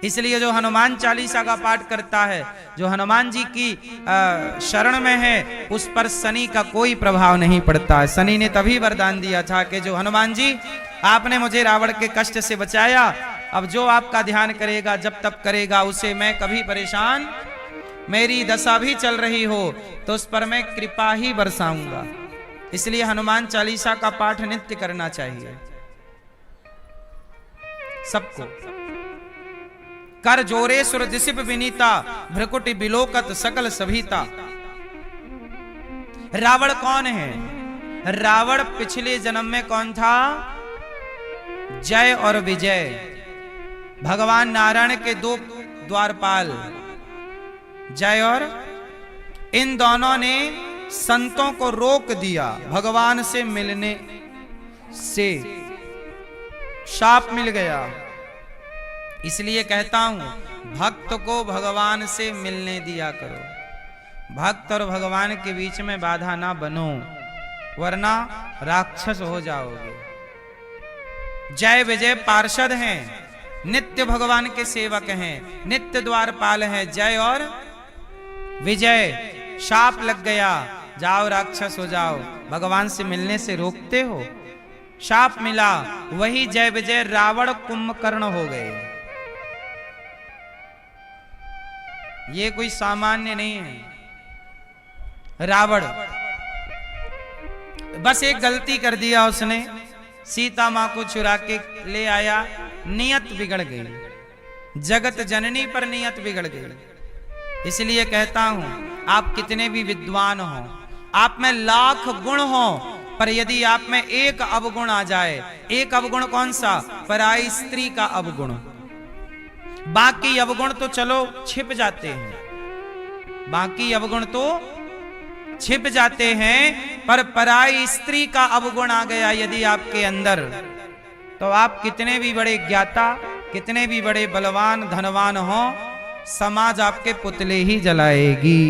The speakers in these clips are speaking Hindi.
इसलिए जो हनुमान चालीसा का पाठ करता है, जो हनुमान जी की शरण में है, उस पर शनि का कोई प्रभाव नहीं पड़ता है। शनि ने तभी वरदान दिया था कि जो हनुमान जी आपने मुझे रावण के कष्ट से बचाया, अब जो आपका ध्यान करेगा, जब तब करेगा, उसे मैं कभी परेशान, मेरी दशा भी चल रही हो तो उस पर मैं कृपा ही बरसाऊंगा। इसलिए हनुमान चालीसा का पाठ नित्य करना चाहिए सबको। कर जोरे सुर दिसिप विनीता, भ्रकुटि बिलोकत सकल सभीता। रावण कौन है? रावण पिछले जन्म में कौन था? जय और विजय, भगवान नारायण के दो द्वारपाल जय और, इन दोनों ने संतों को रोक दिया भगवान से मिलने से, शाप मिल गया। इसलिए कहता हूं भक्त को भगवान से मिलने दिया करो। भक्त और भगवान के बीच में बाधा ना बनो, वरना राक्षस हो जाओगे। जय विजय पार्षद हैं, नित्य भगवान के सेवक हैं, नित्य द्वारपाल हैं। जय और विजय शाप लग गया, जाओ राक्षस हो जाओ, भगवान से मिलने से रोकते हो, शाप मिला। वही जय विजय रावण कुंभकर्ण हो गए। ये कोई सामान्य नहीं है। रावण बस एक गलती कर दिया उसने, सीता मां को चुरा के ले आया, नियत बिगड़ गई, जगत जननी पर नियत बिगड़ गई। इसलिए कहता हूं आप कितने भी विद्वान हो, आप में लाख गुण हो, पर यदि आप में एक अवगुण आ जाए, एक अवगुण कौन सा? पराई स्त्री का अवगुण। बाकी अवगुण तो चलो छिप जाते हैं, बाकी अवगुण तो छिप जाते हैं, पर पराई स्त्री का अवगुण आ गया यदि आपके अंदर, तो आप कितने भी बड़े ज्ञाता, कितने भी बड़े बलवान धनवान हो, समाज आपके पुतले ही जलाएगी।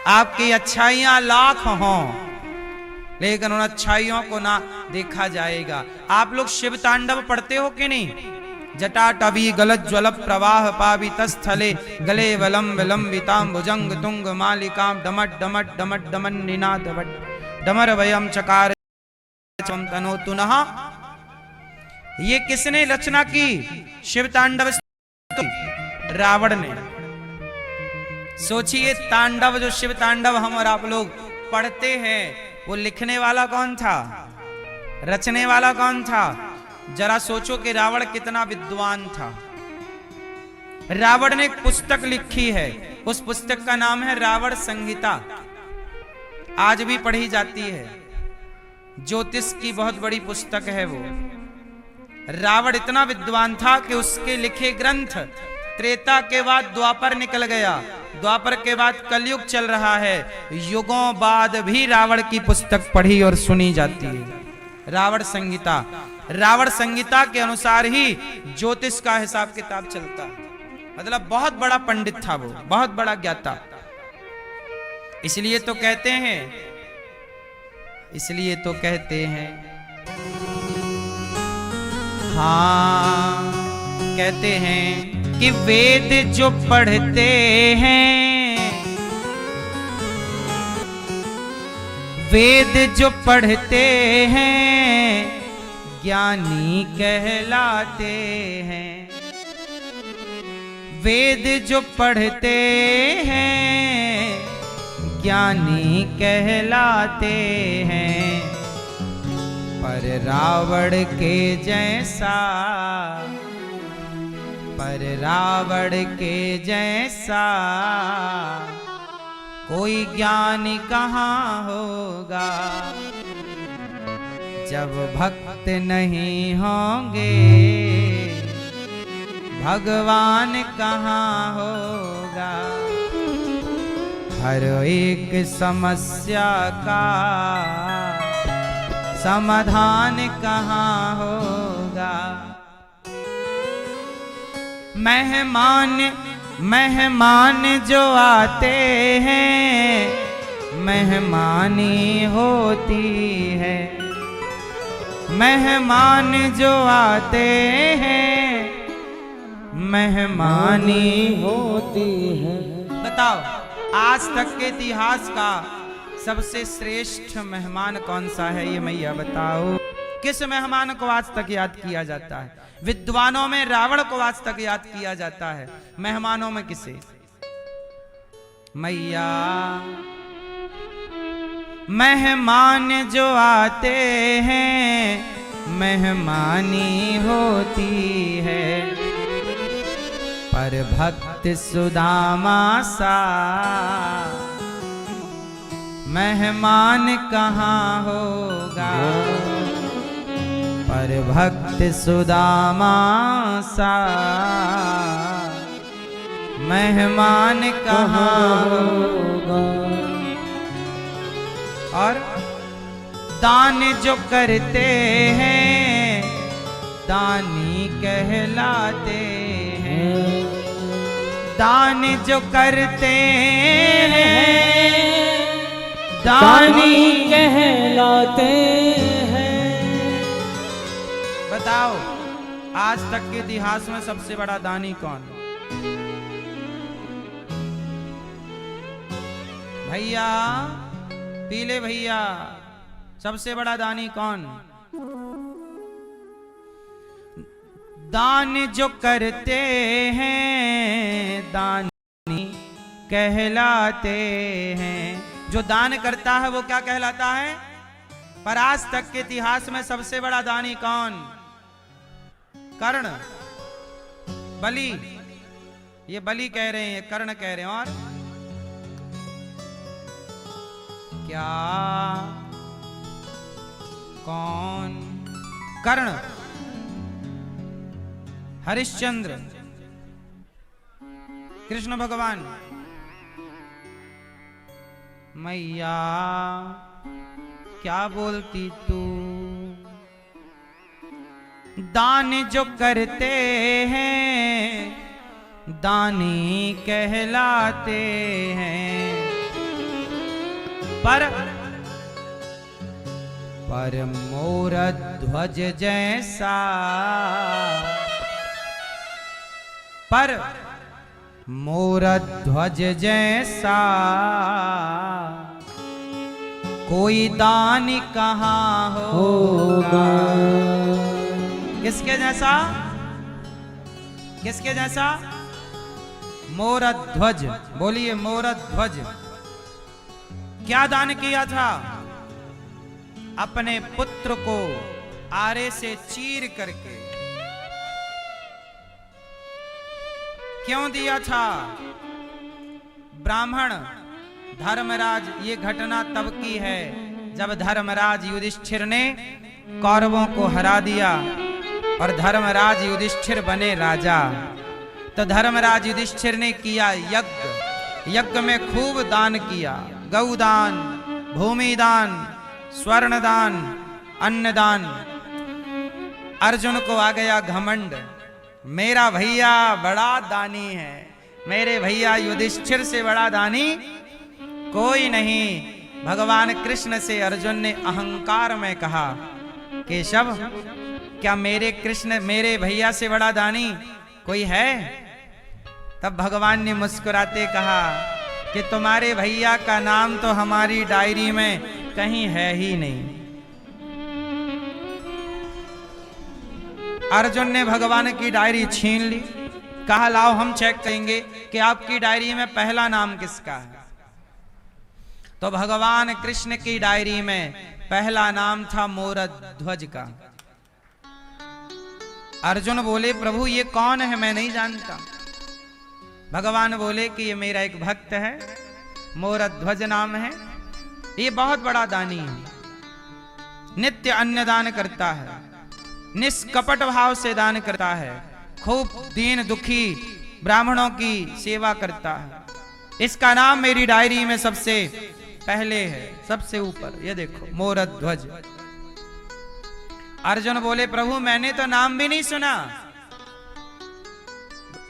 आपकी अच्छाइयां लाख हों, लेकिन उन अच्छाइयों को ना देखा जाएगा। आप लोग शिव तांडव पढ़ते हो कि नहीं? जटाटवी गलत ज्वल प्रवाह पावित स्थले, गले वलम विलंबिताम भुजंग तुंग मालिकाम, डमट डमट डमट डमन निनाद डमर वयम चकार तनो तुनः। ये किसने रचना की? शिव तांडव रावण ने। सोचिए तांडव, जो शिव तांडव हम और आप लोग पढ़ते हैं, वो लिखने वाला कौन था? रचने वाला कौन था? जरा सोचो कि रावण कितना विद्वान था। रावण ने एक पुस्तक लिखी है, उस पुस्तक का नाम है रावण संहिता। आज भी पढ़ी जाती है, ज्योतिष की बहुत बड़ी पुस्तक है वो। रावण इतना विद्वान था कि उसके लिखे ग्रंथ त्रेता के बाद द्वापर निकल गया, द्वापर के बाद कलयुग चल रहा है, युगों बाद भी रावण की पुस्तक पढ़ी और सुनी जाती है। रावण संहिता, रावण संहिता के अनुसार ही ज्योतिष का हिसाब किताब चलता। मतलब बहुत बड़ा पंडित था वो, बहुत बड़ा ज्ञाता। इसलिए तो कहते हैं, इसलिए तो कहते हैं, हाँ कहते हैं कि वेद जो पढ़ते हैं, वेद जो पढ़ते हैं, ज्ञानी कहलाते हैं। वेद जो पढ़ते हैं, ज्ञानी कहलाते हैं। पर रावण के जैसा, पर रावण के जैसा कोई ज्ञानी कहाँ होगा। जब भक्त नहीं होंगे, भगवान कहाँ होगा। हर एक समस्या का समाधान कहाँ होगा। मेहमान मेहमान जो आते हैं, मेहमानी होती है। मेहमान जो आते हैं, मेहमानी होती है। बताओ आज तक के इतिहास का सबसे श्रेष्ठ मेहमान कौन सा है? ये मैया बताओ। किस मेहमान को आज तक याद किया जाता है? विद्वानों में रावण को आज तक याद किया जाता है, मेहमानों में किसे? मैया मेहमान जो आते हैं मेहमानी होती है, पर भक्त सुदामा सा मेहमान कहाँ होगा, पर भक्त सुदामा सा मेहमान कहाँ होगा। और दान जो करते हैं दानी कहलाते हैं, दान जो करते हैं दानी कहलाते हैं। बताओ आज तक के इतिहास में सबसे बड़ा दानी कौन? भैया पीले भैया, सबसे बड़ा दानी कौन? दान जो करते हैं दानी कहलाते हैं। जो दान करता है वो क्या कहलाता है? पर आज तक के इतिहास में सबसे बड़ा दानी कौन? कर्ण, बलि। ये बलि कह रहे हैं, कर्ण कह रहे हैं। और क्या? कौन? कर्ण, हरिश्चंद्र, कृष्ण भगवान। मैया क्या बोलती तू? दान जो करते हैं दानी कहलाते हैं, पर मोर ध्वज जैसा, पर मोर ध्वज जैसा कोई दानी कहाँ होगा। किसके जैसा? किसके जैसा? मोर ध्वज। बोलिए मोर ध्वज। क्या दान किया था? अपने पुत्र को आरे से चीर करके। क्यों दिया था? ब्राह्मण धर्मराज, ये घटना तब की है जब धर्मराज युधिष्ठिर ने कौरवों को हरा दिया और धर्मराज युधिष्ठिर बने राजा। तो धर्मराज युधिष्ठिर ने किया यज्ञ। यज्ञ में खूब दान किया, गौदान, भूमिदान, स्वर्णदान, अन्नदान। अर्जुन को आ गया घमंड, मेरा भैया बड़ा दानी है, मेरे भैया युधिष्ठिर से बड़ा दानी कोई नहीं। भगवान कृष्ण से अर्जुन ने अहंकार में कहा, केशव क्या मेरे कृष्ण, मेरे भैया से बड़ा दानी कोई है? तब भगवान ने मुस्कुराते कहा कि तुम्हारे भैया का नाम तो हमारी डायरी में कहीं है ही नहीं। अर्जुन ने भगवान की डायरी छीन ली, कहा लाओ हम चेक करेंगे कि आपकी डायरी में पहला नाम किसका है। तो भगवान कृष्ण की डायरी में पहला नाम था मोर ध्वज का। अर्जुन बोले प्रभु ये कौन है, मैं नहीं जानता। भगवान बोले कि ये मेरा एक भक्त है, मोर ध्वज नाम है, ये बहुत बड़ा दानी है, नित्य अन्नदान करता है, निष्कपट भाव से दान करता है, खूब दीन दुखी ब्राह्मणों की सेवा करता है। इसका नाम मेरी डायरी में सबसे पहले है, सबसे ऊपर। ये देखो मोर ध्वज। अर्जुन बोले प्रभु मैंने तो नाम भी नहीं सुना।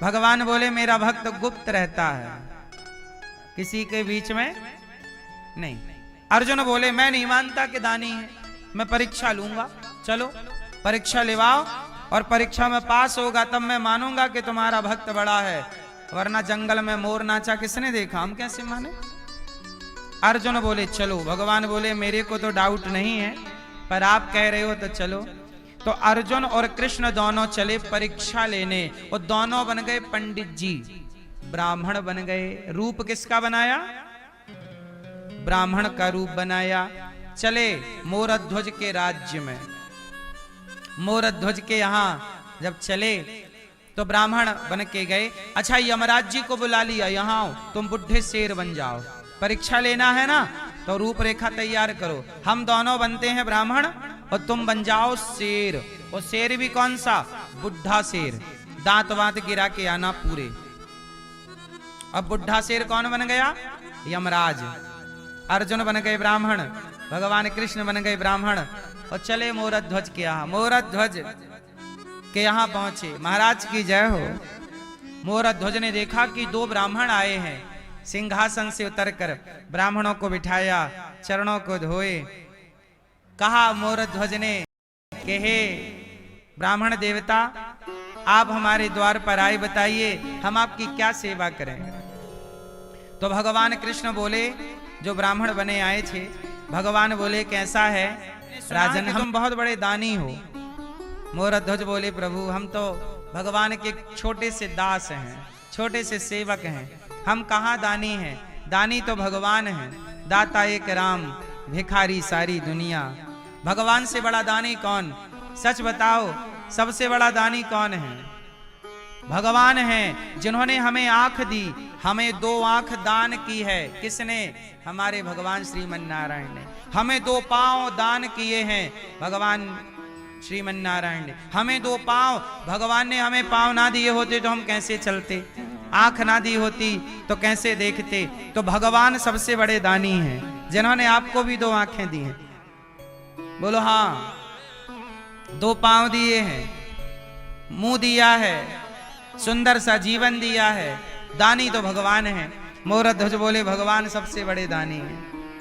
भगवान बोले मेरा भक्त गुप्त रहता है, किसी के बीच में नहीं। अर्जुन बोले मैं नहीं मानता कि दानी है, मैं परीक्षा लूंगा। चलो परीक्षा लेवाओ। और परीक्षा में पास होगा तब मैं मानूंगा कि तुम्हारा भक्त बड़ा है, वरना जंगल में मोर नाचा किसने देखा, हम कैसे माने। अर्जुन बोले चलो। भगवान बोले मेरे को तो डाउट नहीं है, पर आप कह रहे हो तो चलो। तो अर्जुन और कृष्ण दोनों चले परीक्षा लेने, और दोनों बन गए पंडित जी, ब्राह्मण बन गए। रूप किसका बनाया, ब्राह्मण का रूप बनाया। चले मोरध्वज के राज्य में। मोरध्वज के यहां जब चले तो ब्राह्मण बन के गए। अच्छा यमराज जी को बुला लिया, यहां आओ, तुम बुढ़े शेर बन जाओ, परीक्षा लेना है ना, तो रूपरेखा तैयार करो। हम दोनों बनते हैं ब्राह्मण और तुम बन जाओ शेर। और शेर भी कौन सा, बुढ़ा शेर, दांत वांत गिरा के आना पूरे। अब बुढ़ा शेर कौन बन गया, यमराज। अर्जुन बन गए ब्राह्मण, भगवान कृष्ण बन गए ब्राह्मण, और चले मोरध्वज के यहाँ। मोरध्वज के यहाँ पहुंचे। महाराज की जय हो। मोरध्वज ने देखा कि दो ब्राह्मण आए हैं, सिंहासन से उतरकर ब्राह्मणों को बिठाया, चरणों को धोए। कहा मोरध्वज ने कि हे ब्राह्मण देवता, आप हमारे द्वार पर आए, बताइए हम आपकी क्या सेवा करें। तो भगवान कृष्ण बोले, जो ब्राह्मण बने आए थे, भगवान बोले कैसा है राजन, हम बहुत बड़े दानी हो। मोरध्वज बोले प्रभु हम तो भगवान के छोटे से दास हैं, छोटे से सेवक हैं, हम कहाँ दानी हैं, दानी तो भगवान हैं, दाता एक राम, भिखारी सारी दुनिया। भगवान से बड़ा दानी कौन, सच बताओ सबसे बड़ा दानी कौन है, भगवान हैं, जिन्होंने हमें आंख दी, हमें 2 आंख दान की है। किसने, हमारे भगवान श्रीमन नारायण ने। हमें 2 पांव दान किए हैं, भगवान श्रीमन नारायण ने। हमें 2 पांव, भगवान ने हमें पांव ना दिए होते तो हम कैसे चलते, आंख ना दी होती तो कैसे देखते। तो भगवान सबसे बड़े दानी हैं, जिन्होंने आपको भी 2 आंखें दी हैं। बोलो हाँ, 2 पांव दिए हैं, मुंह दिया है, सुंदर सा जीवन दिया है, दानी तो भगवान है। मोरध्वज बोले भगवान सबसे बड़े दानी हैं।